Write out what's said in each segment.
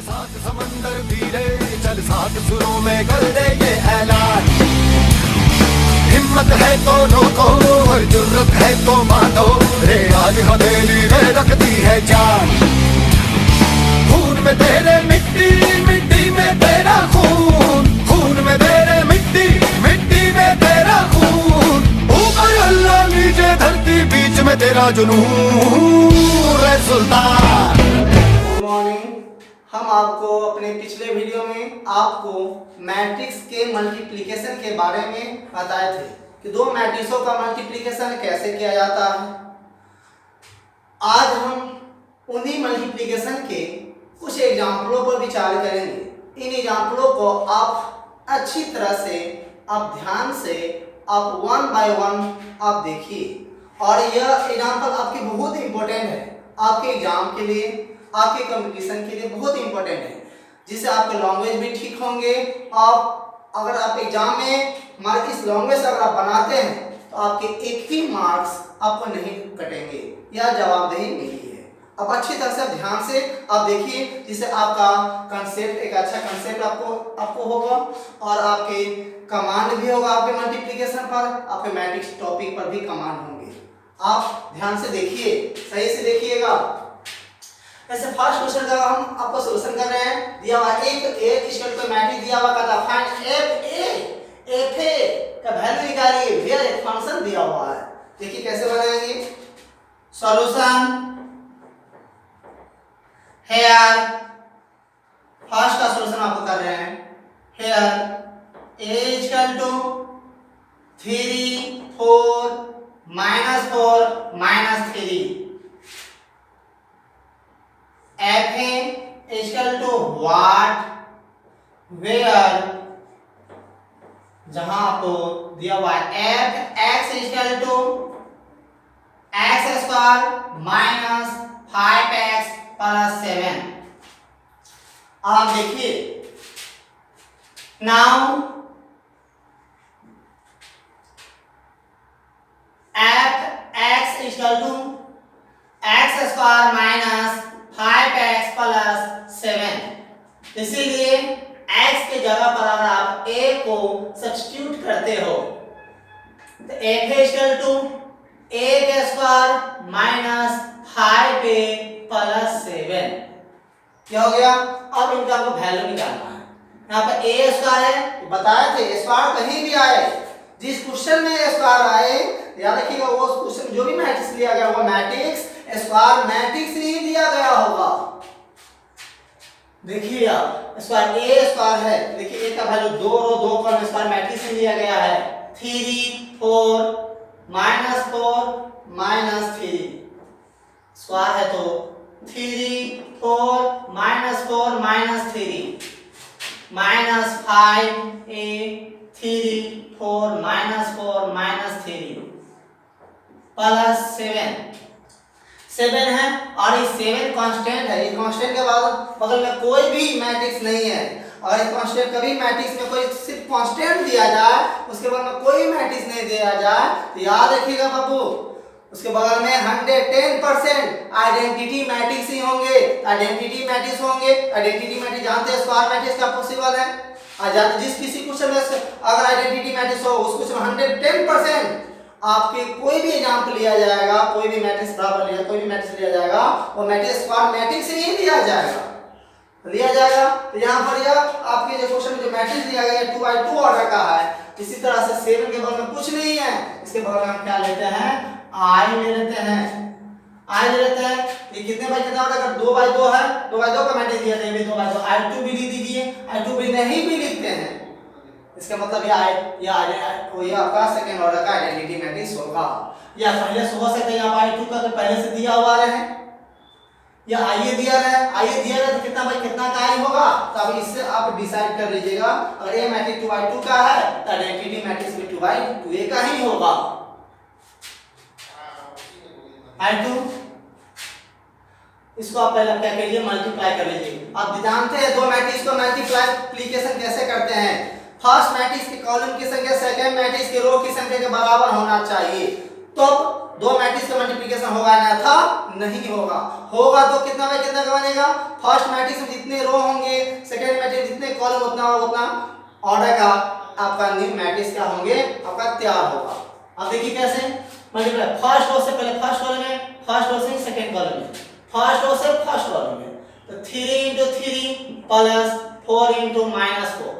सात समंदर धीरे चल, सात सुरों में कर दे ये ऐलान। हिम्मत है तो रोको और जुर्रत है तो मानो, रे आज हथेली रे रखती है जान। खून में तेरे मिट्टी, मिट्टी में तेरा खून, खून में तेरे मिट्टी, मिट्टी में तेरा खून। ऊपर अल्लाह नीचे धरती, बीच में तेरा जुनून रे सुल्तान। Good morning. हम आपको अपने पिछले वीडियो में आपको मैट्रिक्स के मल्टीप्लिकेशन के बारे में बताए थे कि दो मैट्रिक्सों का मल्टीप्लिकेशन कैसे किया जाता है। आज हम उन्हीं मल्टीप्लिकेशन के कुछ एग्जाम्पलों पर विचार करेंगे। इन एग्जाम्पलों को आप अच्छी तरह से, आप ध्यान से, आप वन बाय वन आप देखिए। और यह एग्जाम्पल आपके बहुत इंपॉर्टेंट है, आपके एग्जाम के लिए, आपके कंपटीशन के लिए बहुत इंपॉर्टेंट है, जिससे आपके लैंग्वेज भी ठीक होंगे। आप अगर आप एग्जाम में इस लैंग्वेज अगर आप बनाते हैं तो आपके एक ही मार्क्स आपको नहीं कटेंगे, यह जवाबदेही नहीं है। अब अच्छी तरह से ध्यान से आप देखिए, जिससे आपका कंसेप्ट एक अच्छा कंसेप्ट आपको होगा और आपके कमांड भी होगा आपके मल्टीप्लिकेशन पर, आपके मैट्रिक्स टॉपिक पर भी कमांड होंगे। आप ध्यान से देखिए, सही से देखिएगा। ऐसे फर्स्ट क्वेश्चन का हम आपको सॉल्यूशन कर रहे हैं। दिया हुआ एक इक्वल टू मैट्रिक्स दिया हुआ कहता फाइंड एफ ए का वैल्यू निकालिए वेयर एक फंक्शन दिया हुआ है। देखिए कैसे बनाएंगे सॉल्यूशन। हेयर फर्स्ट का सॉल्यूशन आपको कर रहे हैं। Here a equal to 3 4 -4 -3 f equal to what where, जहां आपको दिया हुआ है f x equal to x square minus 5x plus 7। आप देखिए now f x equal to x square minus 5x plus 7। इसीलिए x के जगह पर अगर आप a को सब्स्टिट्यूट करते हो तो f इक्वल टू a के स्क्वायर माइनस 5a प्लस 7 क्या हो गया। अब इनका आपको वैल्यू निकालना है। यहाँ पर a स्क्वायर है, बताए थे स्क्वायर कहीं भी आए, जिस क्वेश्चन में स्क्वायर आए याद रखिएगा, वो क्वेश्चन जो भी मैट्रिक्स लिया गया वो मैट्रिक्स स्क्वायर मैट्रिक्स ही दिया गया होगा। देखिए आप स्क्वायर ए स्क्वायर है, देखिए ए का वैल्यू 2 रो 2 कॉलम स्क्वायर मैट्रिक्स ही लिया गया है। 3 4 -4 स्क्वायर है तो 3 4 -4 -3 -5a 3 4 -4 -3 प्लस 7 है। और ये 7 कांस्टेंट है। इस कांस्टेंट के बाद बगल में कोई भी मैट्रिक्स नहीं है। और इस कांस्टेंट कभी मैट्रिक्स में कोई सिर्फ कांस्टेंट दिया जाए, उसके बाद में कोई मैट्रिक्स नहीं दिया जाए तो याद रखिएगा बाबू, उसके बगल में 110% आइडेंटिटी मैट्रिक्स ही होंगे। आइडेंटिटी मैट्रिक्स होंगे। आइडेंटिटी मैट्रिक्स जानते हैं स्क्वायर मैट्रिक्स का पॉसिबल है। जिस किसी क्वेश्चन में अगर आइडेंटिटी मैट्रिक्स हो उस क्वेश्चन में 110% आपके कोई भी एग्जाम्पल लिया जाएगा, कोई भी मैट्रिक्स बराबर लिया, कोई भी मैट्रिक्स लिया जाएगा, वो मैट्रिक्स स्क्वायर मैट्रिक्स ही लिया जाएगा। तो यहाँ पर यह आपके जो क्वेश्चन में जो मैट्रिक्स दिया गया 2x2 ऑर्डर का है। इसी तरह से 7 के बगल में कुछ नहीं है, इसके बगल में हम क्या लेते हैं i ले लेते हैं। ये कितने बाय कितना ऑर्डर का 2x2 है, 2x2 का मैट्रिक्स दिया जाए 2x2 i2 भी लिख दीजिए, i2 भी नहीं भी लिखते हैं, इसका मतलब ये आपका सेकंड ऑर्डर का आइडेंटिटी मैट्रिक्स होगा। या पहले से हो सकता है यहाँ पर i2 का तो पहले से दिया हुआ है, या i दिया है तो कितना बाय कितना का i होगा। तो अब इससे आप डिसाइड कर लीजिएगा। अगर ये मैट्रिक्स 2x2 का है तो आइडेंटिटी मैट्रिक्स भी 2x2 का ही होगा। i2 इसको आप पहले क्या करिए मल्टीप्लाई कर लीजिए। आप जानते हैं दो मैट्रिक्स को मल्टीप्लिकेशन कैसे करते हैं। फर्स्ट मैट्रिक्स के कॉलम की संख्या सेकंड मैट्रिक्स के रो की संख्या के बराबर होना चाहिए, तो अब दो मैट्रिक्स का मल्टीप्लिकेशन होगा ना था नहीं होगा, होगा तो कितना बाय कितना का बनेगा, फर्स्ट मैट्रिक्स में जितने रो होंगे, सेकंड मैट्रिक्स जितने कॉलम उतना ऑर्डर का आपका न्यू मैट्रिक्स क्या होंगे आपका तैयार होगा। अब देखिए कैसे मल्टीप्लाई, फर्स्ट रो से पहले फर्स्ट कॉलम में, फर्स्ट रो से सेकंड कॉलम में, फर्स्ट रो से फर्स्ट कॉलम में, तो 3 into 3 plus 4 into -4,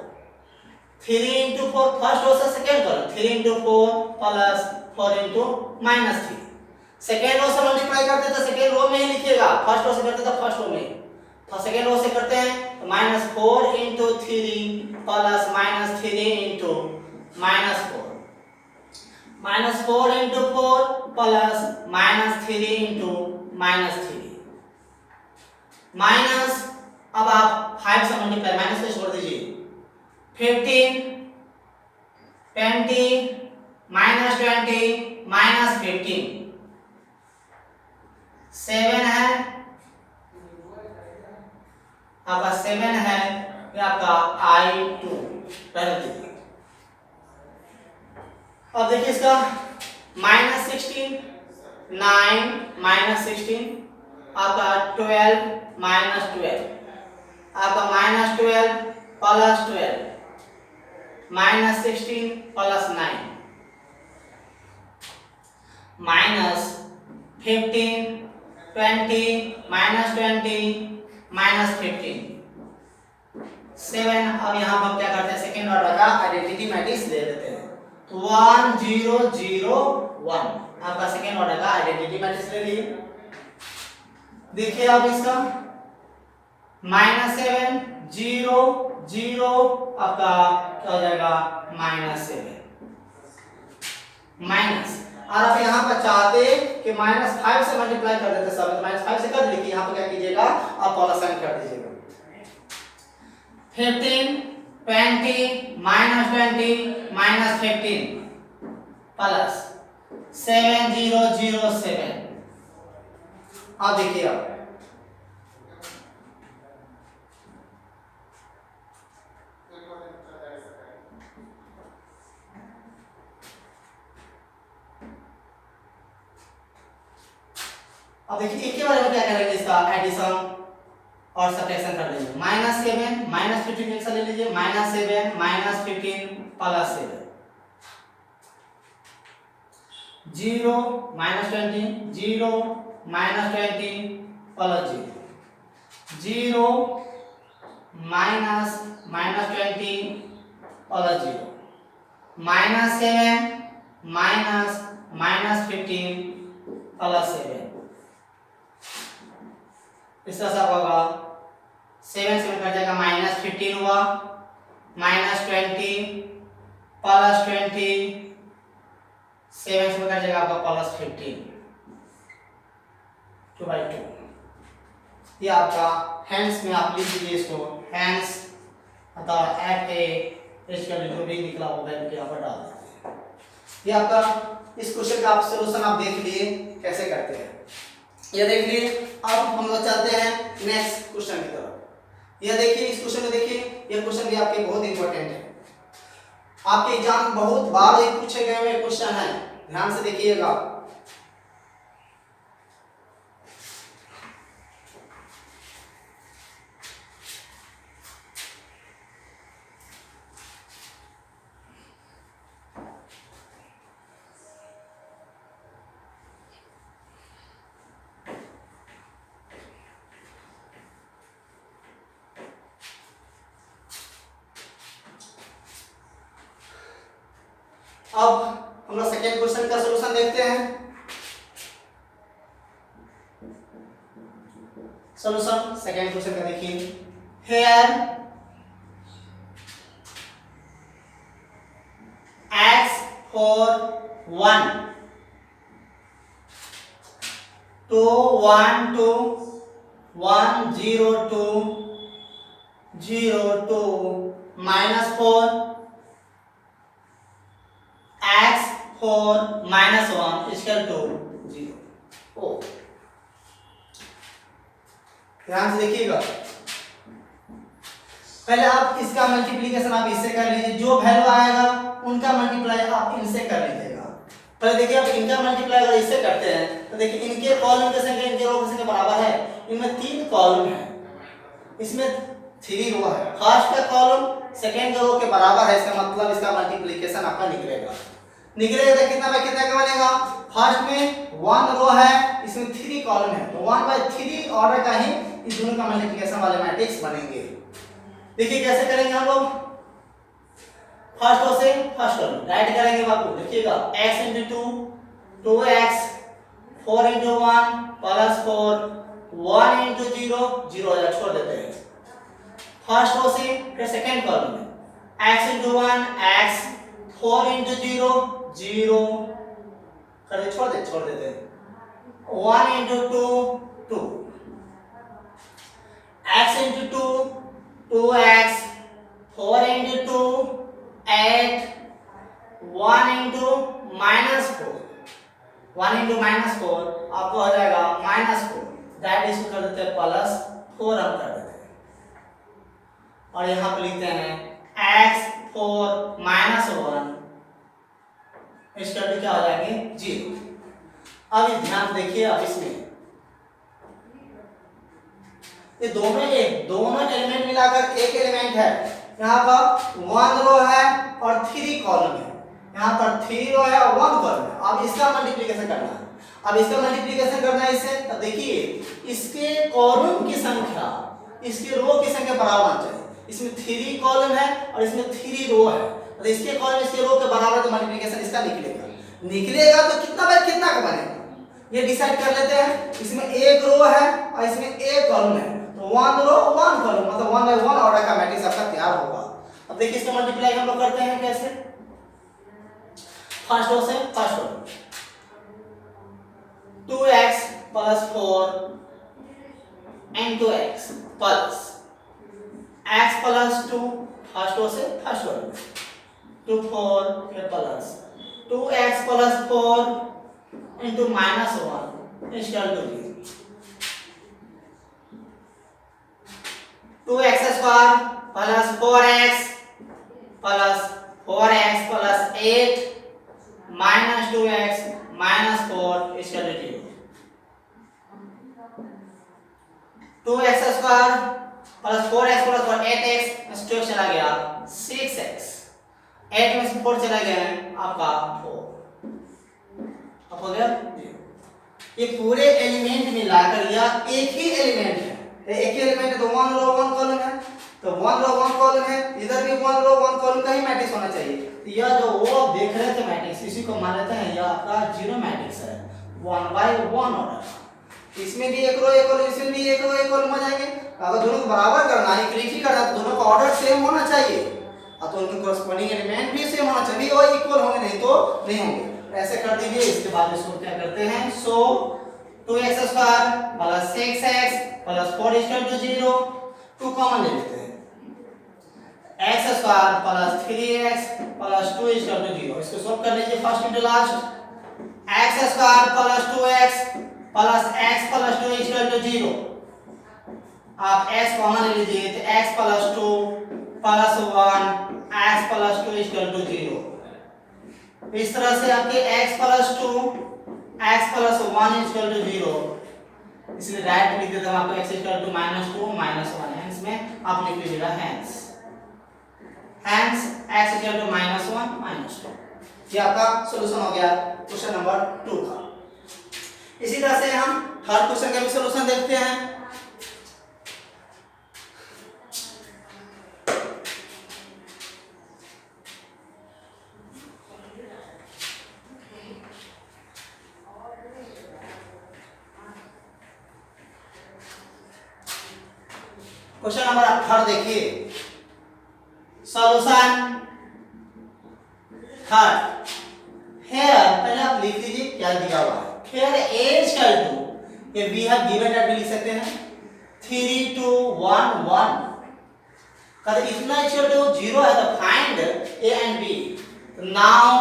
3 into 4 first row से second column, 3 into 4 plus 4 into -3, second row से मल्टीप्लाई करते तो सेकंड रो में ही लिखिएगा, फर्स्ट रो से करते तो फर्स्ट रो में, तो सेकंड रो से करते हैं तो -4 into 3 plus -3 into -4, -4 into 4 plus -3 into -3, minus, अब आप 5 से मल्टीप्लाई माइनस से छोड़ दीजिए, 15 20 -20 -15, 7 है आपका 7 है ये आपका I2 पहले देखिए। अब देखिए इसका -16 9 -16 आपका 12 -12 आपका -12 प्लस 12 -16 प्लस 9 माइनस 15 20 -20 -15 7। अब यहाँ पर हम क्या करते हैं सेकंड ऑर्डर का आइडेंटिटी मैट्रिक्स ले लेते हैं, तो 1 0 0 1 आपका सेकंड ऑर्डर का आइडेंटिटी मैट्रिक्स ले लिए। देखिए अब इसका -7 0 0 आपका क्या हो जाएगा -7 माइनस, और आप यहाँ पर चाहते कि -5 से मल्टीप्लाई कर देते सब, तो -5 से कर लिखिए, यहाँ पर क्या कीजिएगा आप प्लस साइन कर दीजिएगा, 15 20 -20 -15 प्लस 7 0 0 7। अब देखिए अब देखिए एक के बारे में क्या करेंगे, इसका एडिशन और सब्ट्रैक्शन कर लेंगे। -7 -15 एक साथ ले लीजिए, -7 -15 प्लस 7 0 -20 0 -20 प्लस 0 0 -20 प्लस 0 -7 -15 प्लस 7। इस तरह से होगा 7 से कट जाएगा -15 हुआ, -20 प्लस 20 7 से कट जाएगा आपका प्लस 15 2/2। ये आपका हैंस में आप लिख दीजिए इसको, हैंस अथवा FA जो भी निकला वो वैल्यू यहाँ पर डाल देते हैं। ये आपका इस क्वेश्चन का आप सॉल्यूशन आप देख लिए कैसे करते हैं, ये देख लिए। अब हम लोग चलते हैं नेक्स्ट क्वेश्चन की तरफ। ये देखिए इस क्वेश्चन में देखिए, ये क्वेश्चन भी आपके बहुत इंपॉर्टेंट है, आपके एग्जाम बहुत बार ये पूछे गए हुए क्वेश्चन है, ध्यान से देखिएगा। अब हम लोग सेकेंड क्वेश्चन का सॉल्यूशन देखते हैं। सॉल्यूशन सेकेंड क्वेश्चन का देखिए, hair x for 1 2 1 2 1 0 2 0 2 -4 x for -1 equal to 0। ओ ध्यान से देखिएगा, पहले आप इसका मल्टीप्लिकेशन आप इससे कर लीजिए, जो वैल्यू आएगा उनका मल्टीप्लाई आप इनसे कर लीजिएगा। पहले देखिए अब इनका मल्टीप्लाई अगर इससे करते हैं तो देखिए इनके कॉलम की संख्या इनके रो की संख्या बराबर है। इनमें 3 कॉलम है, इसमें 3 रो है। फर्स्ट का कॉलम सेकंड रो के बराबर है, इसका मतलब इसका मल्टीप्लिकेशन आपका निकलेगा तो कितना बाय कितना का बनेगा। फर्स्ट में 1 रो है, इसमें 3 कॉलम है, तो 1/3 ऑर्डर का ही इस दोनों का मल्टीप्लिकेशन वाले मैट्रिक्स बनेंगे। देखिए कैसे करेंगे हम लोग। फर्स्ट रो से फर्स्ट रो राइट करेंगे बाबू। देखिएगा x * 2 2x 4 * 1 + 4 1 * 0 0 या छोड़ देते हैं। फर्स्ट रो से फिर सेकंड कॉलम में x * 1 x 4 * 0 0 कर दे छोड़ देते हैं। 1 * 2 2 x * 2 2x 4 * 2 8 1 * -4 1 * -4 आपको हो जाएगा -4 दैट इज कर देते हैं +4 हम कर देते हैं और यहाँ पे लिखते हैं x 4 - 1 इसका भी क्या हो जाएंगे 0। अब इस ध्यान देखिए, अब इसमें ये दोनों एलिमेंट मिलाकर एक एलिमेंट है। यहाँ पर 1 रो है और 3 कॉलम है, यहाँ पर 3 रो है और 1 कॉलम है। अब इसका मल्टीप्लिकेशन करना है। अब इसका मल्टीप्लिकेशन करना है इससे, तो देखिए इसके कॉलम की संख्या इसके रो की संख्या बराबर होना चाहिए। इसमें 3 कॉलम है और इसमें 3 रो है, तो इसके कॉलम इसके रो के बराबर, तो मल्टीप्लिकेशन इसका निकलेगा तो कितना बाय कितना का बनेगा ये डिसाइड कर लेते हैं। इसमें 1 रो है और इसमें 1 कॉलम है, तो 1 रो 1 कॉलम मतलब 1/1 ऑर्डर का मैट्रिक्स आपका तैयार होगा। अब देखिए इसका मल्टीप्लाई हम लोग करते हैं कैसे। फर्स्ट रो से first row 2x + 4 * x plus x + 2 first row से फर्स्ट रो 2 4 फिर plus 2x + 4 * -1 is equal to 0 2x² + 4x + 4x + 8 - 2x - 4 is equal to 0 2x² + 4x + 4 8x 2 चला गया 6x 8 में से 4 चला गया आपका 4 अब हो गया 0। ये पूरे एलिमेंट मिलाकर या एक ही एलिमेंट है, एक ही एलिमेंट है तो 1 रो 1 कॉलम है, तो 1 रो 1 कॉलम है, इधर भी 1 रो 1 कॉलम का ही मैट्रिक्स होना चाहिए। तो यह जो वो आप देख रहे थे मैट्रिक्स, इसी को मान लेते हैं यह आपका 0 मैट्रिक्स है 1/1 ऑर्डर। इसमें भी 1 रो 1 कॉलम, इसमें भी 1 रो 1 कॉलम हो जाएंगे। अगर दोनों को बराबर करना है, इक्वलिटी करना है, तो दोनों का ऑर्डर सेम होना चाहिए और तो उनके कॉरस्पॉन्डिंग एलिमेंट भी सेम होना चाहिए और इक्वल होंगे, नहीं तो नहीं होंगे। ऐसे कर दीजिए। इसके बाद इसको क्या करते हैं, सो 2x² + 6x + 4 = 0 2 कॉमन ले लेते हैं। x² + 3x + 2 = 0 इसको सॉल्व कर लीजिए first into last. x² + 2x + x + 2 = 0 आप x कॉमन ले लीजिए तो x + 2 + 1 x + 2 = 0। इस तरह से आपके x + 2 x + 1 = 0, इसलिए राइट लिख देता हूं आपको x = -2 -1 हेंस में आप लिख लीजिएगा हेंस x = -1 -2। ये आपका सॉल्यूशन हो गया क्वेश्चन नंबर 2 का। इसी तरह से हम हर क्वेश्चन का भी सॉल्यूशन देखते हैं। क्वेश्चन नंबर 18 देखिए, सॉल्यूशन थर्ड। हेयर पहले आप लिख लीजिए क्या दिया हुआ है। हेयर a = ये we have given that लिख सकते हैं 3 2 1 1 का इतना इक्वल टू 0 है तो find a and b। Now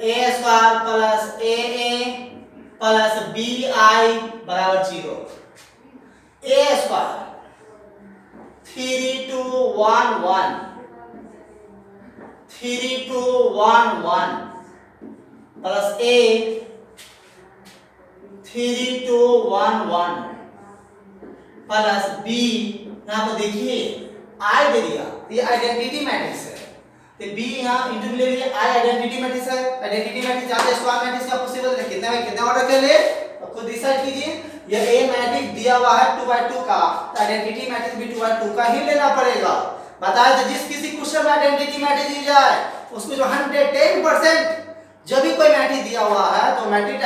a² + aa + bi = 0। a² 3 2 1 1 3 2 1 1 plus A 3 2 1 1 plus B, यहाँ पर देखिए आई दे दिया, ये आइडेंटिटी मैट्रिक्स है, तो बी यहाँ इंटू में ले लीजिए, आई आइडेंटिटी मैट्रिक्स है, आइडेंटिटी मैट्रिक्स जानते स्क्वायर मैट्रिक्स का पॉसिबल है, कितना में कितना ऑर्डर के लिए खुद डिसाइड कीजिए। ये ए मैट्रिक्स दिया हुआ है 2/2 का, आइडेंटिटी मैट्रिक्स भी 2/2 का ही लेना पड़ेगा। बताया तो जिस किसी क्वेश्चन में आइडेंटिटी मैट्रिक्स दी जाए उसको जो 110% जब भी कोई मैट्रिक्स दिया हुआ है तो मैट्रिक्स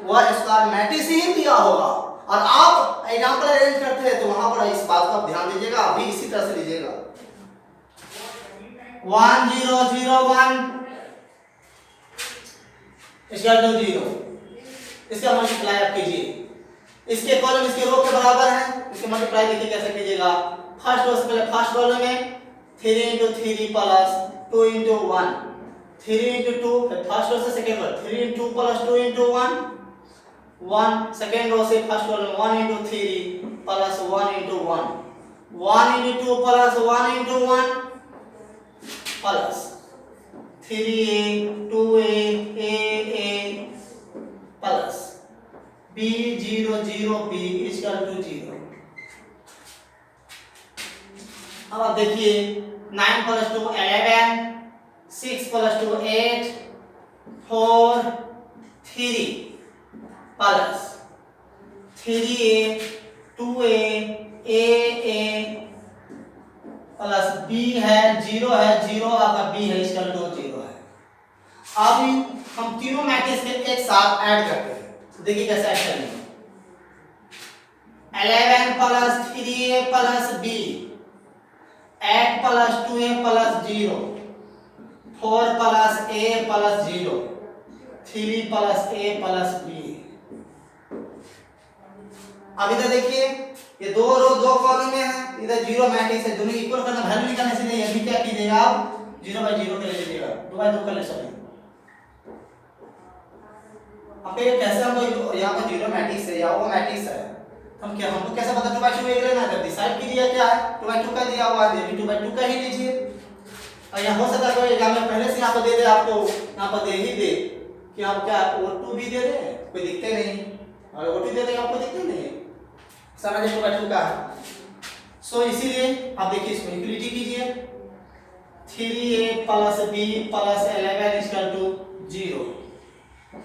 वह स्क्वायर मैट्रिक्स ही दिया होगा, और आप एग्जांपल अरेंज करते हैं तो वहां पर इस बात का ध्यान दीजिएगा, अभी इसी तरह से लीजिएगा 1 0 0 1 इसका 0, इसका मल्टीप्लाई आप कीजिए, इसके कॉलम इसके रो के बराबर है, इसके मल्टीप्लाई देखिए कैसे कीजिएगा। फर्स्ट रो से पहले फर्स्ट कॉलम में 3 × 3 प्लस 2 × 1 3 × 2, फर्स्ट रो से second row 3 × 2 plus 2 × 1 1, second row से first column 1 × 3 plus 1 × 1 1 × 2 plus 1 × 1 plus 3a 2a a plus b 0 0 b equal to 0। अब आप देखिए 9 + 2 11 6 + 2 8 4 3 plus 3a 2a a plus b है 0 है 0 आपका b है इक्वल टू 0 है। अब हम तीनों मैट्रिक्स के एक साथ ऐड करते हैं, देखिए कैसे ऐड करेंगे। 11 + 3a + b 8 + 2a + 0 4 + a + 0 3 + a + b। अब इधर देखिए ये दो रो दो कॉलम में है, इधर 0 मैट्रिक्स है, दोनों इक्वल करना वैल्यू निकालने से नहीं, अभी क्या कीजिएगा आप 0/0 के ले लीजिएगा, 2/2 कर ले सभी। अब ये कैसे हमको यहाँ पर 0 मैट्रिक्स है या वो मैट्रिक्स है, हम क्या हमको कैसे पता 2/2 एक लेना है, डिसाइड कीजिए क्या है, 2/2 का दिया हुआ है, 2/2 का ही लीजिए। और यहाँ हो सकता है कोई एग्जाम में पहले से यहाँ पर दे दे, आपको यहाँ पर दे ही दे कि आप क्या O2 भी दे दे, कोई दिखते नहीं, और O2 दे दे आपको दिखते नहीं, समझे 2/2 का है। सो इसीलिए आप देखिए इसको इक्वलिटी कीजिए, 3a + b + 11 = 0,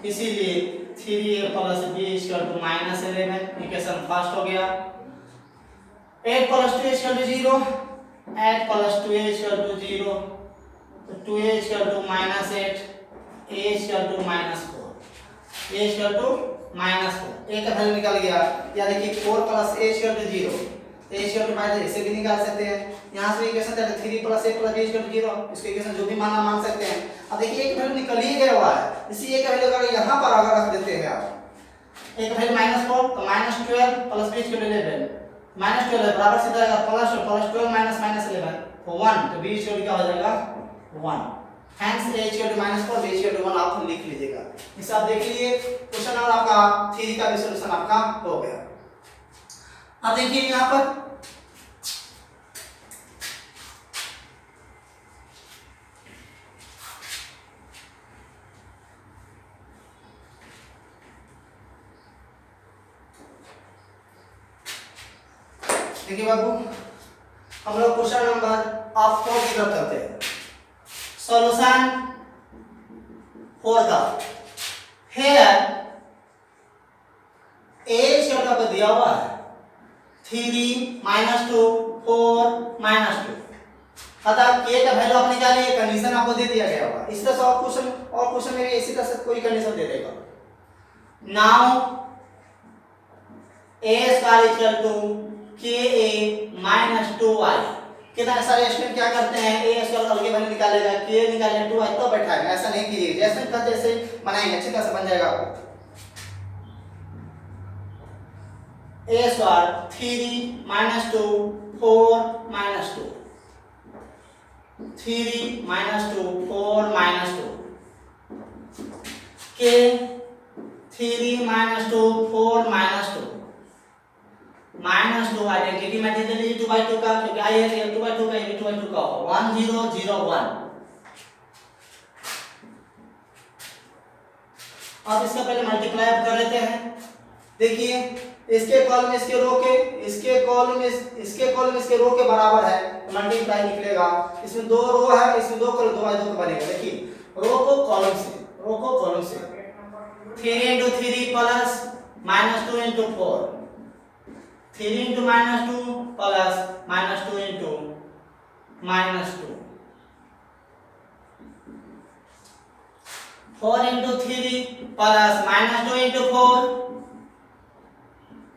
इसीलिए 3a + b = -11, इक्वेशन फर्स्ट हो गया। 8 + 2 = 0 8 + 2a = 0, तो 2a = -8 a = -4 a का वैल्यू निकल गया, या देखिए 4 + a = 0 a = इसे भी निकाल सकते हैं, यहाँ से इक्वेशन 3 + a + b = 0, इसको इक्वेशन जो भी मानना मान सकते हैं। अब देखिए एक वैल्यू निकल ही गया हुआ है, इसी एक वैल्यू अगर यहाँ पर अगर रख देते हैं आप एक वैल्यू -4 तो -12 + b = 11 -12 बराबर सीधा आएगा +12 -11 तो 1, तो b = क्या हो जाएगा 1, हेंस a = -4 b = 1 आप लिख लीजिएगा। इसे आप देख लीजिए क्वेश्चन नंबर आपका 3 का भी सॉल्यूशन आपका हो गया। अब देखिए यहाँ पर देखिए बाबू हम लोग क्वेश्चन नंबर 4 की तरफ चलते हैं। सॉल्यूशन 4 का हेयर a का दिया हुआ है 3 - 2 4 -2, अतः k का वैल्यू आप निकालिए, कंडीशन आपको दे दिया गया होगा। इस तरह से और क्वेश्चन में भी इसी तरह से कोई कंडीशन दे देगा। नाउ a² = ka - 2y, कितना सारे स्टूडेंट क्या करते हैं a² अलग वैल्यू निकालेगा, k निकालेगा 2y तो बैठाएगा, ऐसा नहीं कीजिए, जैसे कहते ऐसे बनाएंगे अच्छी तरह से बन जाएगा आपको। a² 3 - 2 4 -2 3 - 2 4 -2 k 3 - 2 4 -2 -2 आइडेंटिटी मैट्रिक्स ले लीजिए 2/2 का, क्योंकि आई है 2/2 का, ये 2/2 का होगा 1 0 0 1 अब इसका पहले मल्टीप्लाई अब कर लेते हैं। देखिए इसके कॉलम इसके रो के, इसके कॉलम इसके रो के बराबर है, तो मल्टीप्लाई निकलेगा। इसमें दो रो है, इसमें दो कॉलम, 2 बनेगा। देखिए रो को कॉलम से 3 into 3 plus -2 into 4, 3 into -2 plus -2 into -2, 4 into 3 plus -2 into 4,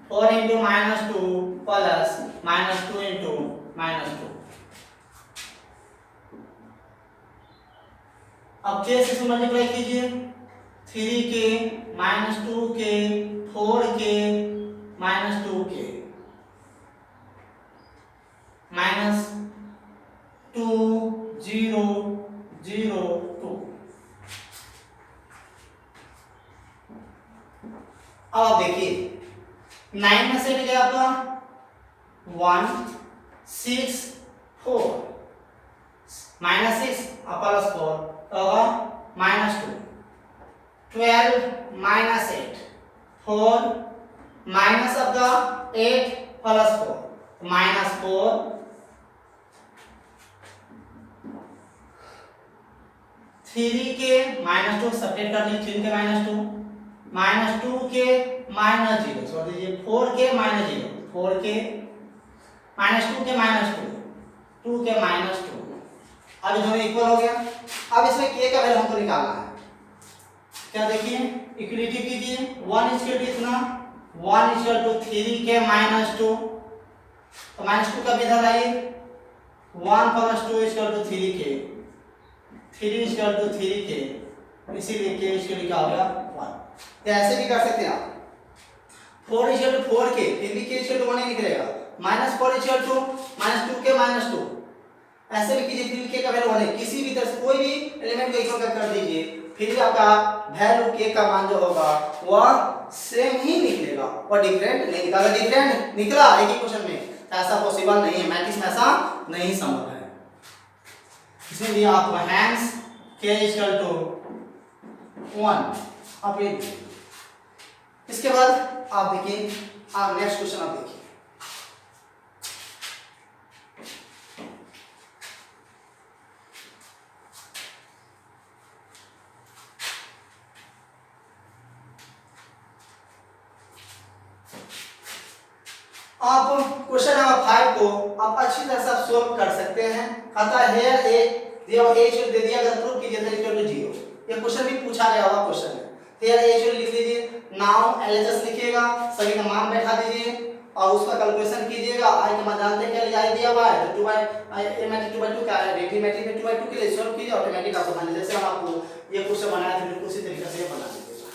4 into -2 plus -2 into -2। अब कैसे इसमें मल्टीप्लाई कीजिए, 3 के -2 के 4 के -2 के -2 0 0 2। अब देखिए 9 में से गया आपका 1 6 4 -6 प्लस 4 तो -2, 12 minus 8, 4 minus of the 8 plus 4, -4, 3 के -2 सब्ट्रैक्ट कर लीजिए, 3 के -2, -2 के -0 छोड़ दीजिए, 4 के -0, 4 के -2 के -2, 2 के -2। अब दोनों इक्वल हो गया। अब इसमें k का वैल्यू हमको निकालना है। क्या देखिए इक्वलिटी कीजिए, 1 इक्वल टू कितना, 1 इक्वल टू 3 के -2, तो -2 का इधर लाइए, 1 प्लस 2 इक्वल टू 3 के, 3 इक्वल टू 3 के, इसीलिए k इक्वल क्या हो गया 1। तो ऐसे भी कर सकते हैं आप, 4 इक्वल टू 4 के, फिर भी k इक्वल टू 1 ही निकलेगा, -4 इक्वल टू -2 के -2, ऐसे भी कीजिए, फिर k का वैल्यू 1 है। किसी भी तरह से कोई भी एलिमेंट को इक्वल कर दीजिए, फिर भी आपका वैल्यू k का मान जो होगा वह सेम ही निकलेगा, और डिफरेंट नहीं निकला। डिफरेंट निकला एक ही क्वेश्चन में, ऐसा पॉसिबल नहीं है, मैट्रिक्स में ऐसा नहीं संभव है। इसलिए आपको हैंस k इक्वल टू 1 आप ये। इसके बाद आप देखिए, आप नेक्स्ट क्वेश्चन आप देखिए, आप क्वेश्चन नंबर 5 को आप अच्छी तरह से सोल्व कर सकते हैं। अतः हेयर ए दिया दे दिया, अगर प्रूव कीजिए तो इक्वल टू 0। ये क्वेश्चन भी पूछा गया हुआ क्वेश्चन है। हेयर ए लिख लीजिए, नाउ एलएचएस लिखिएगा, सभी का मान बैठा दीजिए और उसका कैलकुलेशन कीजिएगा। आई का मान जानते हैं क्या, आई दिया हुआ है तो 2/2 क्या है, डेरिवेटिव में 2/2 के लिए सॉल्व कीजिए, ऑटोमेटिक आपको मान, जैसे हम आपको ये क्वेश्चन बनाया था बिल्कुल उसी तरीके से बना लीजिएगा।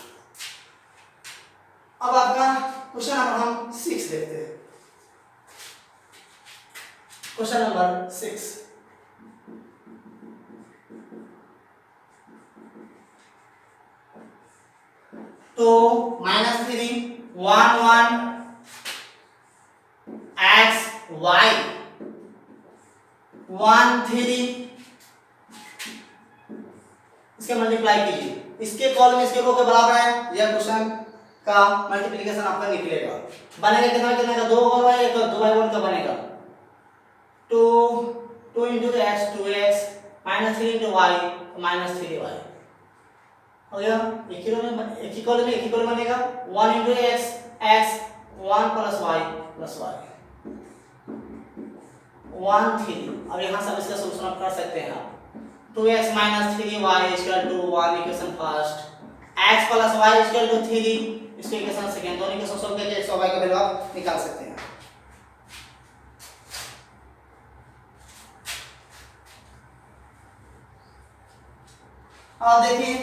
अब आपका क्वेश्चन नंबर हम 6 देखते हैं। क्वेश्चन नंबर 6, तो -3 1 1 x y 1 3, इसके मल्टीप्लाई कीजिए, इसके कॉलम इसके रो के बराबर है। यह क्वेश्चन का मल्टीप्लिकेशन आपका निकलेगा, बनेगा कितना कितना का, 2 और y 2/1 का बनेगा, 2 into x 2x -3 into y -3y हो गया। एक ही कॉलम बनेगा, 1 into x x 1 plus y 1 3। अब यहाँ से इसका सॉल्यूशन आप कर सकते हैं आप, 2x -3y = 1 equation first, x plus y = 3 इसके इक्वेशन सेकंड, दोनों इक्वेशन सॉल्व करके x और y का वैल्यू आप निकाल सकते हैं। अब देखिए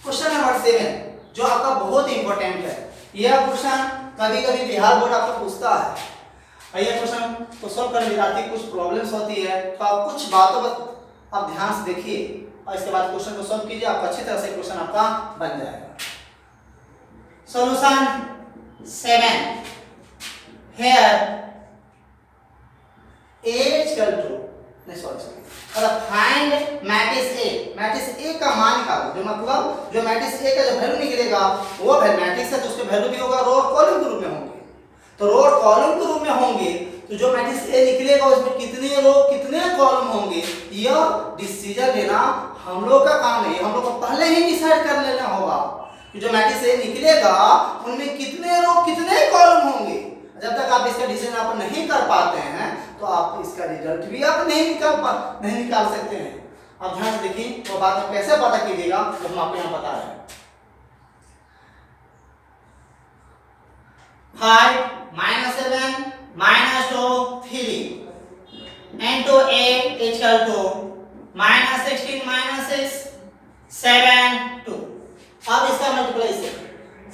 क्वेश्चन नंबर 7 जो आपका बहुत ही इंपॉर्टेंट है। यह क्वेश्चन कभी-कभी बिहार बोर्ड आपको पूछता है। यह क्वेश्चन को सॉल्व करने में आती कुछ प्रॉब्लम्स होती है, तो आप कुछ बातों पर आप ध्यान से देखिए और इसके बाद क्वेश्चन को सॉल्व कीजिए, आपको अच्छी तरह से क्वेश्चन आपका बन जाएगा। Solution 7, here find matrix A. Matrix A का मान निकालो, जो मतलब जो मैट्रिक्स ए का वो मैट्रिक्स है तो उसके वैल्यू भी होगा रो और कॉलम के रूप में होंगे। तो रो और कॉलम के रूप में होंगे तो जो मैट्रिक्स ए निकलेगा उसमें कितने रो कितने कॉलम होंगे, यह डिसीजन लेना हम लोग का काम है। हम लोग को पहले ही डिसाइड कर लेना होगा कि जो मैट्रिक्स ए निकलेगा उनमें कितने रो कितने कॉलम होंगे। जब तक आप इसका डिसीजन आप नहीं कर पाते हैं तो आप इसका रिजल्ट भी आप नहीं निकाल सकते हैं। अब ध्यान से देखिए तो बाद में कैसे पता कीजिएगा तो हम आपको यहाँ बता रहे हैं। 5 minus 7 minus 2 3 into a is equal to minus 16 minus 6 7 2। अब इसका मल्टीप्लाई से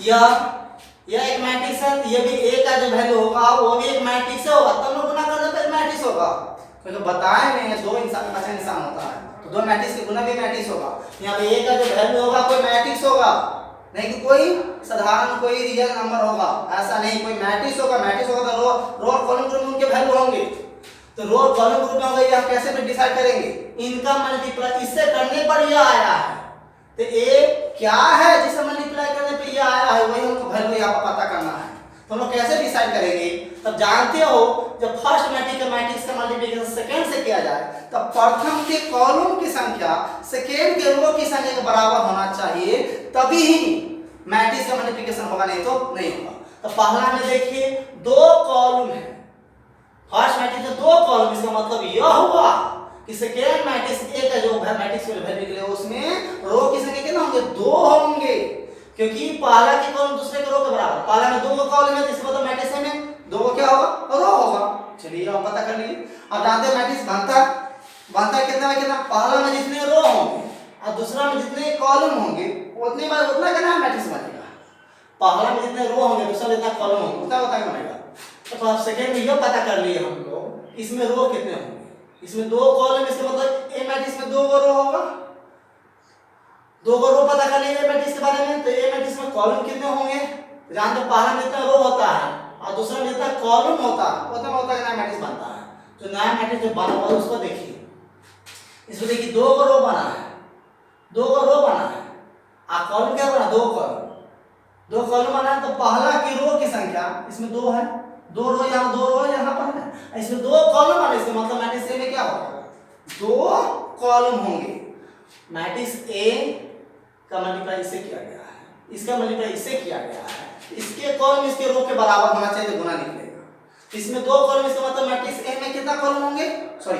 यह एक मैट्रिक्स है, ये भी a का जो वैल्यू होगा वो भी एक मैट्रिक्स होगा, तब लोग गुना करने पर मैट्रिक्स होगा। क्योंकि बताए नहीं दो इंसान का इंसान होता है तो दो मैट्रिक्स के गुना भी मैट्रिक्स होगा। यहाँ पे a का जो वैल्यू होगा कोई मैट्रिक्स होगा, नहीं कि कोई साधारण कोई रियल नंबर होगा, ऐसा नहीं, कोई मैट्रिक्स होगा। मैट्रिक्स होगा तो रो और कॉलम ग्रुप में उनके वैल्यू होंगे। तो रो और कॉलम ग्रुप में होंगे, ये हम कैसे डिसाइड करेंगे, इनका मल्टीप्लाई इससे करने पर यह आया है। तो ए क्या है जिसे मल्टीप्लाई करने पे ये आया है, वही हमको वैल्यू यहाँ पर पता करना है। तो हम लोग कैसे डिसाइड करेंगे, तब जानते हो जब फर्स्ट मैट्रिक्स का मल्टीप्लिकेशन सेकंड से किया जाए तब प्रथम के कॉलम की संख्या सेकंड के रो की संख्या के बराबर होना चाहिए, तभी ही मैट्रिक्स का मल्टीप्लिकेशन होगा, नहीं तो नहीं होगा। तो पहला में देखिए दो कॉलम है, फर्स्ट मैट्रिक्स में दो कॉलम, इसका मतलब यह हुआ कि सेकेंड मैट्रिक्स ए का जो मैट्रिक्स का वैल्यू निकलेगा उसमें रो की संख्या कितना होंगे, दो होंगे, क्योंकि पहला के कॉलम दूसरे के रो के बराबर। पहला में दो कॉलम है तो इसका मतलब मैट्रिक्स में दो को क्या होगा, रो होगा। चलिए अब पता कर लिए। अब जानते हैं मैट्रिक्स बनता कितना में कितना, पहला में जितने रो होंगे और दूसरा में जितने कॉलम होंगे उतने बार उतना कितना मैट्रिक्स बनेगा। पहला में जितने रो होंगे दूसरा में जितना कॉलम होंगे उतना बनेगा। तो आप सेकेंड में यह पता कर लिए हम लोग इसमें रो कितने होंगे, इसमें दो कॉलम, इसका मतलब ए मैट्रिक्स में दो रो होगा, दो रो पता कर लिए मैट्रिक्स के बारे में। तो ए मैट्रिक्स में कॉलम कितने होंगे, जानते पहला में जितना रो होता है और दूसरा में जितना कॉलम होता है उतना होता है नया मैट्रिक्स बनता है। तो नया मैट्रिक्स जो बना हुआ उसको देखिए, इसमें देखिए दो रो बना है, दो रो बना है और कॉलम क्या बना, दो कॉलम बना है। तो पहला की रो की संख्या इसमें दो है, दो रो यहाँ पर है, इसमें दो कॉलम बने, इसका मतलब मैट्रिक्स ए में क्या होगा, दो कॉलम होंगे। मैट्रिक्स ए का मल्टीप्लाई इससे किया गया है, इसका मल्टीप्लाई इससे किया गया है, इसके कॉलम इसके रो के बराबर होना चाहिए, गुना निकलेगा। इसमें दो कॉलम, इसका मतलब मैट्रिक्स ए में कितना कॉलम होंगे, सॉरी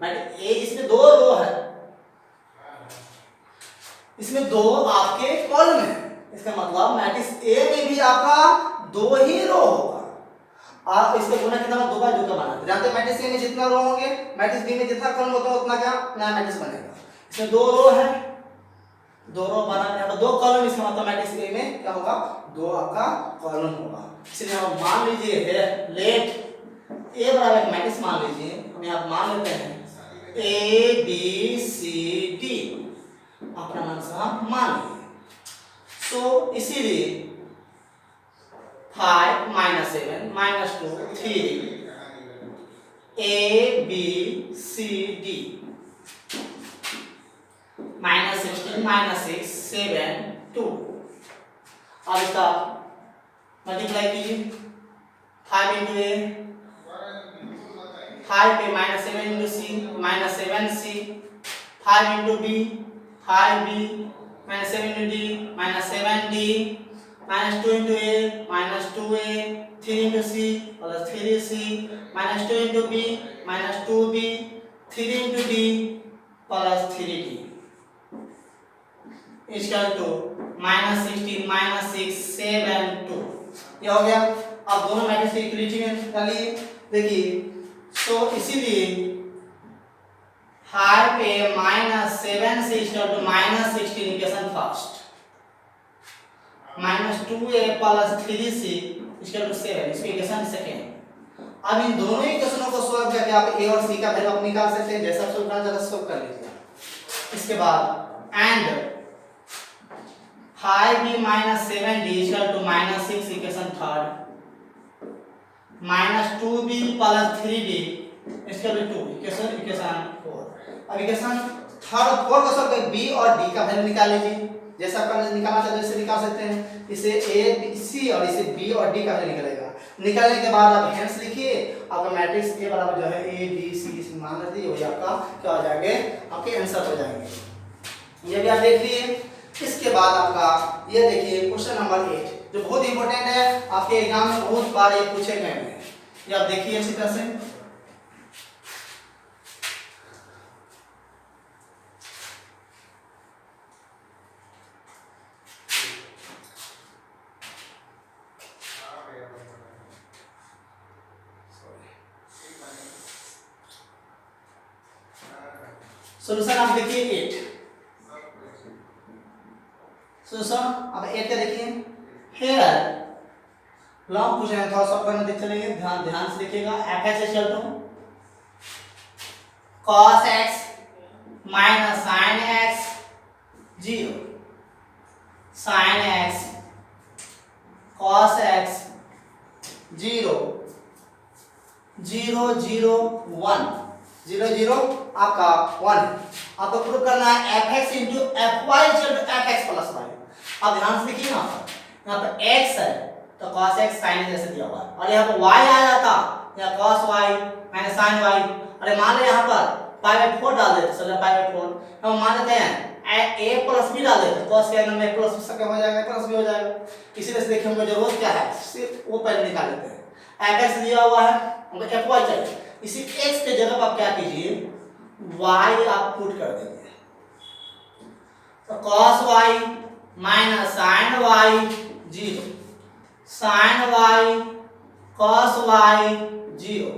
मैट्रिक्स ए इसमें दो रो है, इसमें दो आपके कॉलम है, इसका मतलब मैट्रिक्स ए में भी आपका दो ही रो होगा। आप इसका गुना कितना, दो बाय दो का बना। जानते हैं मैट्रिक्स ए में जितना रो होंगे मैट्रिक्स बी में जितना कॉलम होता है उतना क्या नया मैट्रिक्स बनेगा। इसमें दो रो है, दो रो बना, यहाँ पर दो कॉलम, इसका मतलब मैट्रिक्स ए में क्या होगा, दो आपका कॉलम होगा। इसलिए हम मान लीजिए लेट ए बराबर एक मैट्रिक्स मान लीजिए, हम यहाँ मान लेते हैं ए बी सी डी, अपना मन से हम मान लीजिए। सो इसीलिए 5 minus 7 minus 2 3 A B C D minus 16 minus 6 7 2। अब इसका मल्टीप्लाई कीजिए, 5 into A 5 पे minus 7 into C minus 7C, 5 into B 5B minus 7 into D minus 7D minus 2 into A minus 2A, 3 into C plus 3C minus 2 into B minus 2B, 3 into D plus 3D is equal to minus 16 minus 6 7 2। ये हो गया। अब दोनों matrix की equality में कर लिए। देखिए तो इसीलिए 5 पे minus 7 से is equal to minus 16 equation first, minus 2A plus 3C is equal to 7, इसकी इक्वेशन सेकेंड। अब इन दोनों इक्वेशनों को सॉल्व करके आप A और C का वैल्यू आप निकाल सकते हैं, जैसा सॉल्व करना चाहते हैं सॉल्व कर लीजिए। इसके बाद and 5B minus 7D is equal to minus 6 equation third, minus 2B plus 3D is equal to 2 equation 4। अब इक्वेशन थर्ड 4 को सॉल्व करके B और D का वैल्यू निकाल लीजिए। जैसा आपका निकालना चाहते हैं इसे निकाल सकते हैं। इसे ए सी और इसे बी और डी का वैल्यू निकलेगा। निकालने के बाद आप हेंस लिखिए, आपका मैट्रिक्स ए बराबर जो है ए बी सी मान लेते वही आपका क्या हो जाएंगे, आपके आंसर हो जाएंगे। ये भी आप देख लिए। इसके बाद आपका ये देखिए क्वेश्चन नंबर 8 जो बहुत इंपॉर्टेंट है, आपके एग्जाम में बहुत बार ये पूछे गए हैं। ये आप देखिए अच्छी तरह से। सॉल्यूशन आप देखिए 8। सॉल्यूशन अब 8 का देखिए। हेयर लॉन्ग पूछे हैं, थोड़ा शॉर्ट में देख चलेंगे, ध्यान से देखिएगा। fx equal to cos x minus sin x 0 sin x cos x 0 0 0 1 0 0 आपका 1। आपको प्रूव करना है fx into fy equal to fx plus y। अब ध्यान से देखिए यहाँ पर x है तो cos x sin x जैसे दिया हुआ है, और यहाँ पर y आ जाता या cos y minus sin y। अरे मान लो यहाँ पर π/4 डाल देते, चलो π/4 हम मान लेते हैं a प्लस b डाल देते, cos के अंदर में प्लस सके हो जाएगा, प्लस भी हो जाएगा। इसी तरह से देखिए हमको जरूरत क्या है, सिर्फ वो पहले निकाल लेते हैं। fx दिया हुआ है, हमको fy चाहिए। इसी x के जगह पर आप क्या कीजिए, y आप पुट कर देंगे, तो cos y minus sin y 0 sin y cos y 0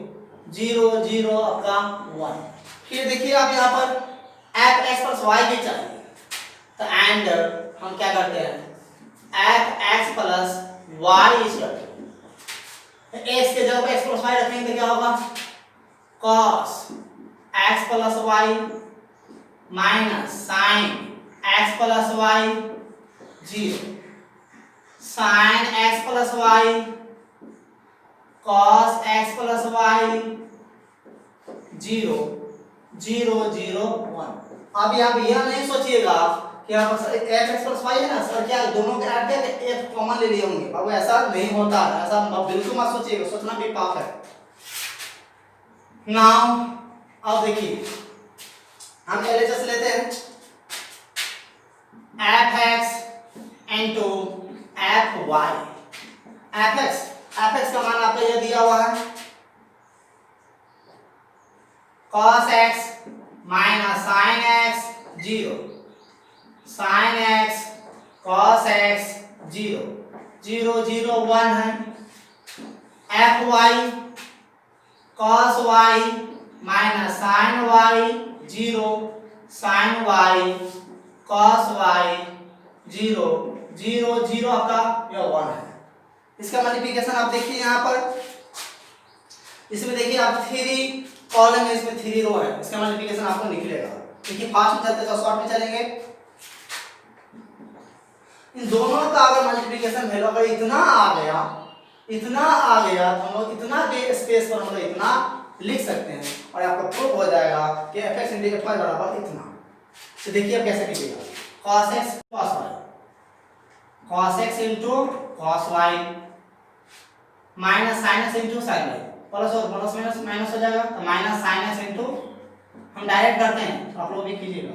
0 0 आपका 1। फिर देखिए आप यहाँ पर fx प्लस y के चाहिए, तो एंड हम क्या करते हैं fx plus y equal to x के जगह पर x प्लस y रखेंगे तो क्या होगा cos x plus y minus sin x plus y 0 sin x plus y cos x plus y 0 0 0 1। अब यहाँ यह नहीं सोचिएगा कि यहाँ पर x प्लस y है ना सर, क्या दोनों के ऐड करके f कॉमन ले लिए होंगे, बाबू ऐसा नहीं होता है, ऐसा बिल्कुल मत सोचिएगा, सोचना भी पाप है। नाउ अब देखिए हम LHS लेते हैं, fx into fy। fx का मान आपको यह दिया हुआ है cos x minus sin x 0 sin x cos x 0 0 0 1 है। fy cos y minus sin y 0 sin y cos y 0 0 0 आपका यह 1 है। इसका मल्टीप्लिकेशन आप देखिए यहाँ पर, इसमें देखिए आप 3 कॉलम है, इसमें 3 रो है, इसका मल्टीप्लिकेशन आपको निकलेगा। देखिए फास्ट में चलते तो शॉर्ट में चलेंगे। इन दोनों का अगर मल्टीप्लिकेशन वैल्यू अगर इतना आ गया तो हम लोग इतना के स्पेस पर हम लोग इतना लिख सकते हैं और आपको प्रूफ हो जाएगा कि fx into fy बराबर इतना। तो देखिए अब कैसे कीजिएगा, cos x cos y cos x into cos y minus sin x into sin y, plus और प्लस माइनस माइनस हो जाएगा, तो माइनस sin x into हम डायरेक्ट करते हैं तो आप लोग भी कीजिएगा,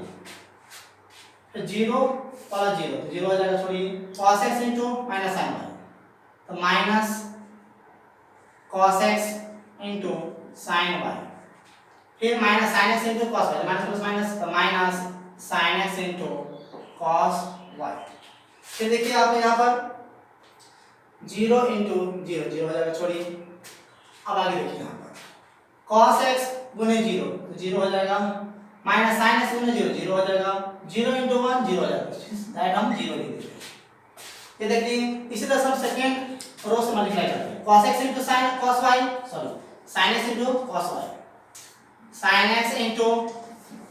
तो 0 प्लस 0 तो 0 हो जाएगा, छोड़िए cos x into minus sin y, तो minus cos x into sin y, फिर minus sin x into cos y, minus plus minus तो minus sin x into cos y। फिर देखिए आप यहाँ पर 0 into 0 0 हो जाएगा, छोड़िए। अब आगे देखिए यहाँ पर cos x गुने 0 तो 0 हो जाएगा, माइनस sin x गुने 0 0 हो जाएगा, 0 into 1 0 हो जाएगा, डायरेक्ट हम 0 लिख देते हैं। ये देखिए इसी तरह हम सेकंड रो से मल्टीप्लाई करते हैं, cos x into sin cos y sorry sin x into cos y sin x into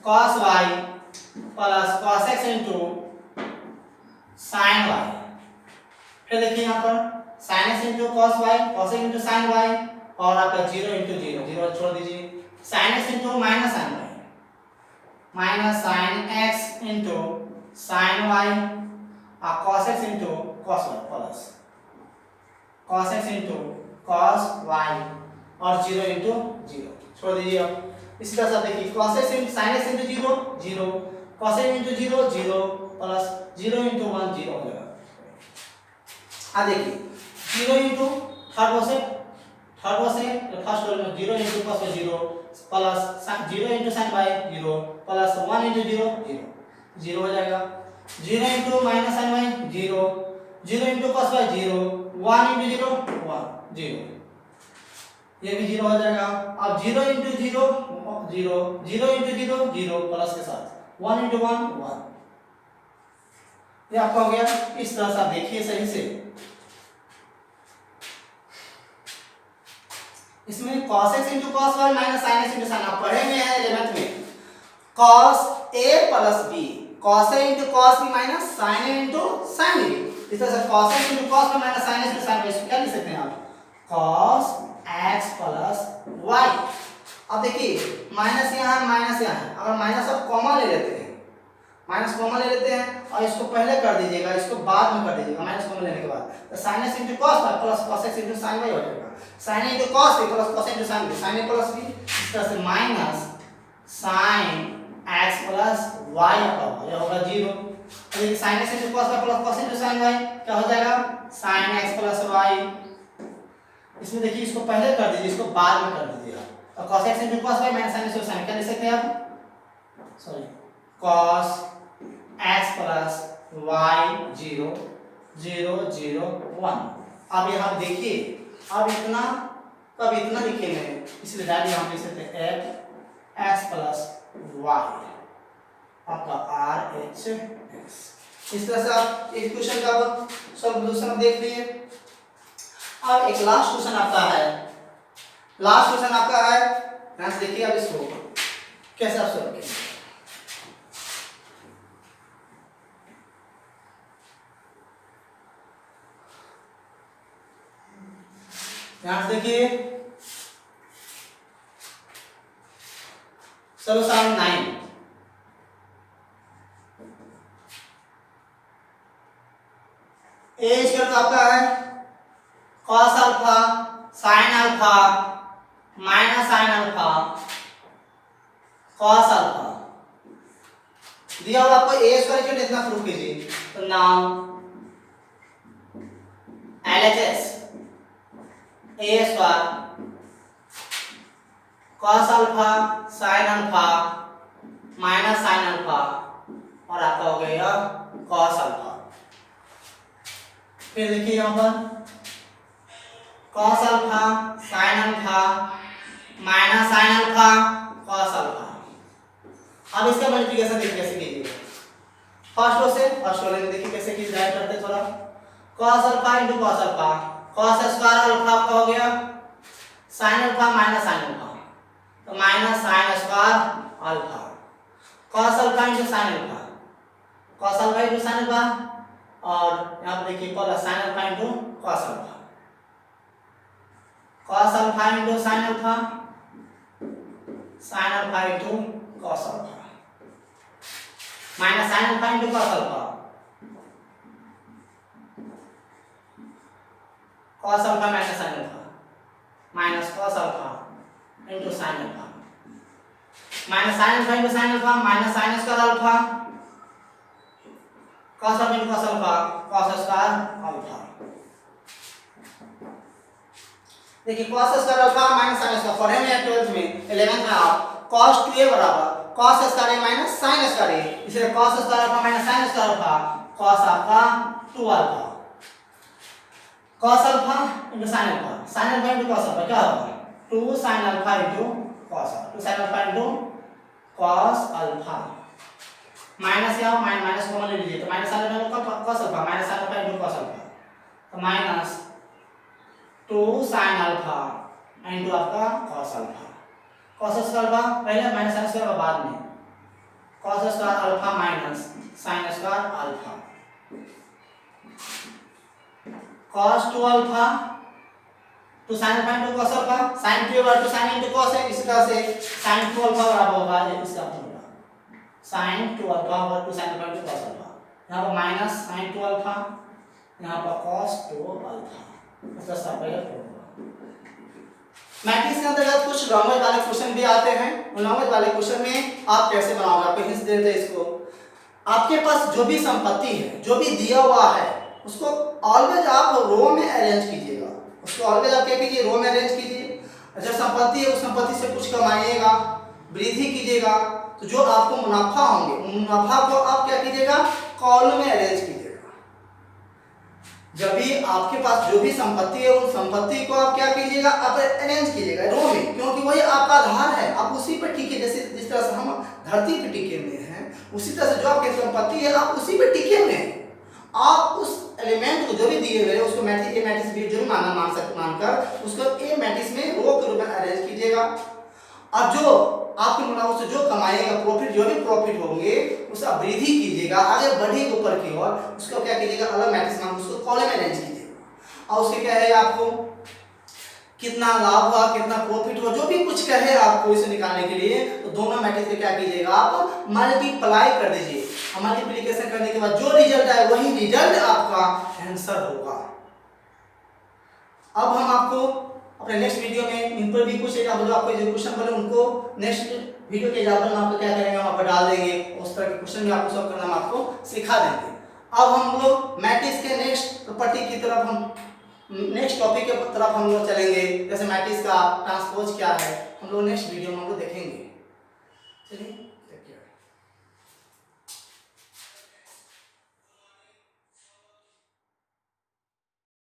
cos y plus cos x into sin y। फिर देखिए यहाँ पर sin x into cos y cos x into sin y और आपका 0 into 0 0 छोड़ दीजिए, sin x into minus sin y minus sin x into sin y cos x into cos y plus cos x into cos y और 0 into 0 छोड़ दीजिए अब। इसी तरह से देखिए cos x into sin x into 0 0 cos x into 0 0 plus 0 into 1 0 हो जाएगा। अब देखिए 0 into थर्ड रो से फर्स्ट रो में 0 into cos y 0 plus 0 into sin y 0 plus 1 into 0 0 0 हो जाएगा। 0 into minus sin y 0 0 into cos y 0 1 into 0 1 0 ये भी 0 हो जाएगा। अब 0 into 0 0 0 into 0 0 प्लस के साथ 1 into 1 1 ये आपका हो गया। इस तरह से आप देखिए सही से इसमें cos x into cos y minus sin x into sin आप पढ़े में है 11th में cos a plus b cos a into cos b minus sin a into sin b। इस तरह से cos x into cos b minus sin x into sin b इसको क्या लिख सकते हैं आप cos x plus y। अब देखिए माइनस यहाँ अगर माइनस आप कॉमन ले लेते हैं और इसको पहले कर दीजिएगा इसको बाद में कर दीजिएगा माइनस कॉमन लेने के बाद तो sin x into cos y plus cos x into sin y हो जाएगा। sin a into cos b plus cos into sin b sin a plus b इस तरह से minus sin x plus y यह होगा 0। तो ये sin x into cos y plus cos into sin y क्या हो जाएगा sin x प्लस y। इसमें देखिए इसको पहले कर दीजिए इसको बाद में कर दीजिएगा और cos x into cos y minus sin x into sin क्या लिख सकते हैं आप sorry cos x plus y 0 0 0 1। अब यहाँ देखिए अब इतना कब इतना लिखेंगे इसलिए डायरेक्ट हम लिख सकते हैं f x प्लस y आपका r h x। इस तरह से आप इस क्वेश्चन का सॉल्यूशन देख लिए। अब एक लास्ट क्वेश्चन आपका है यहाँ से देखिए अब इसको कैसे आप सॉल्व करेंगे। यहाँ से देखिए सॉल्यूशन 9 ए स्क्वायर आपका है cos alpha sin alpha minus sin alpha cos alpha दिया हुआ आपको ए स्क्वायर इक्वल इतना प्रूफ कीजिए। तो now LHS A square cos alpha sin alpha minus sin alpha और आपका हो गया cos अल्फा। फिर देखिए यहाँ पर cos alpha sin alpha minus sin alpha cos alpha. अब इसका मल्टीप्लिकेशन देखिए कैसे कीजिए फर्स्ट रो में देखिए कैसे कीजिए डायरेक्ट करते थोड़ा cos alpha into cos alpha cos square alpha आपका हो गया sin alpha minus sin alpha तो minus sin square alpha cos alpha into sin alpha cos alpha into sin alpha और यहाँ पे देखिए plus sin alpha into cos alpha cos alpha into sin alpha sin alpha into cos alpha minus sin alpha into cos alpha cos alpha minus sin alpha minus cos alpha into sin alpha minus sin alpha into sin alpha minus sin square alpha cos alpha into cos alpha cos square alpha. देखिए cos square alpha minus sin square पढ़े में 12th में 11th में आप cos 2a बराबर cos square a minus sin square a इसलिए cos square alpha minus sin square alpha cos आपका 2 alpha cos alpha into sin alpha into cos alpha क्या होगा 2 sin alpha into cos alpha 2 sin alpha into cos alpha minus या minus common ले लीजिए तो minus sin alpha cos alpha minus sin alpha into cos alpha तो minus 2 sin alpha into आपका cos alpha cos square alpha पहले minus sin square बाद में cos square alpha minus sin square alpha cos 2 alpha to sin alpha into cos alpha sin 2 over to sin into cos है इसी तरह से sin 2 alpha बराबर होगा इसका formula sin 2 alpha over to sin alpha into cos alpha यहाँ पर minus sign 2 alpha, यहाँ पर कॉस 2 अल्फा, इसका सेपरेट होगा। मैट्रिक्स के अंतर्गत कुछ लैंग्वेज वाले क्वेश्चन भी आते हैं, उन लैंग्वेज वाले क्वेश्चन में आप कैसे बनाओगे, आपको हिंट्स दे देते हैं इसको। आपके पास जो भी संपत्ति है, जो भी दिया हुआ है, उसको ऑलवेज आप रो में अरेंज कीजिएगा, उसको ऑलवेज आप क्या कीजिए, रो में अरेंज कीजिए। जब संपत्ति है उस संपत्ति से कुछ कमाइएगा, वृद्धि कीजिएगा, तो जो आपको मुनाफा होंगे उन मुनाफा को आप क्या कीजिएगा, कॉलम में अरेंज कीजिएगा। जब भी आपके पास जो भी संपत्ति है उन संपत्ति को आप क्या कीजिएगा, आप अरेंज कीजिएगा रो में, क्योंकि वही आपका आधार है, आप उसी पर टिके। जैसे जिस तरह से हम धरती पर टिके हुए हैं, उसी तरह से जो आपकी संपत्ति है आप उसी पर टिके हुए हैं। आप उस एलिमेंट को जो भी दिए हुए हैं उसको मैट्रिक्स ए मैट्रिक्स बी जो भी मानकर उसको ए मैट्रिक्स में रो के रूप में अरेंज कीजिएगा। और जो आपके मुनाफे से जो कमाएगा प्रॉफिट, जो भी प्रॉफिट होंगे उसका वृद्धि कीजिएगा, आगे बढ़िएगा ऊपर की ओर, उसको क्या कीजिएगा, अलग मैट्रिक्स मान उसको कॉलम में अरेंज कीजिएगा। और उसके क्या है, आपको कितना लाभ हुआ, कितना प्रॉफिट हुआ, जो भी कुछ कहे आपको इसे निकालने के लिए, तो दोनों मैट्रिक्स में क्या कीजिएगा, आप मल्टीप्लाई कर दीजिए। मल्टीप्लिकेशन करने के बाद जो रिजल्ट आए वही रिजल्ट आपका आंसर होगा। अब हम आपको अपने नेक्स्ट वीडियो में इन पर भी कुछ जो आपको जो क्वेश्चन बने उनको नेक्स्ट वीडियो के एग्जाम्पल में आपको क्या करेंगे, हम आपको डाल देंगे, उस तरह के क्वेश्चन में आपको सॉल्व करना हम आपको सिखा देंगे। अब हम लोग मैट्रिक्स के नेक्स्ट प्रॉपर्टी की तरफ, हम नेक्स्ट टॉपिक के तरफ हम लोग चलेंगे, जैसे मैट्रिक्स का ट्रांसपोज क्या है, हम लोग नेक्स्ट वीडियो में हम लोग देखेंगे। चलिए।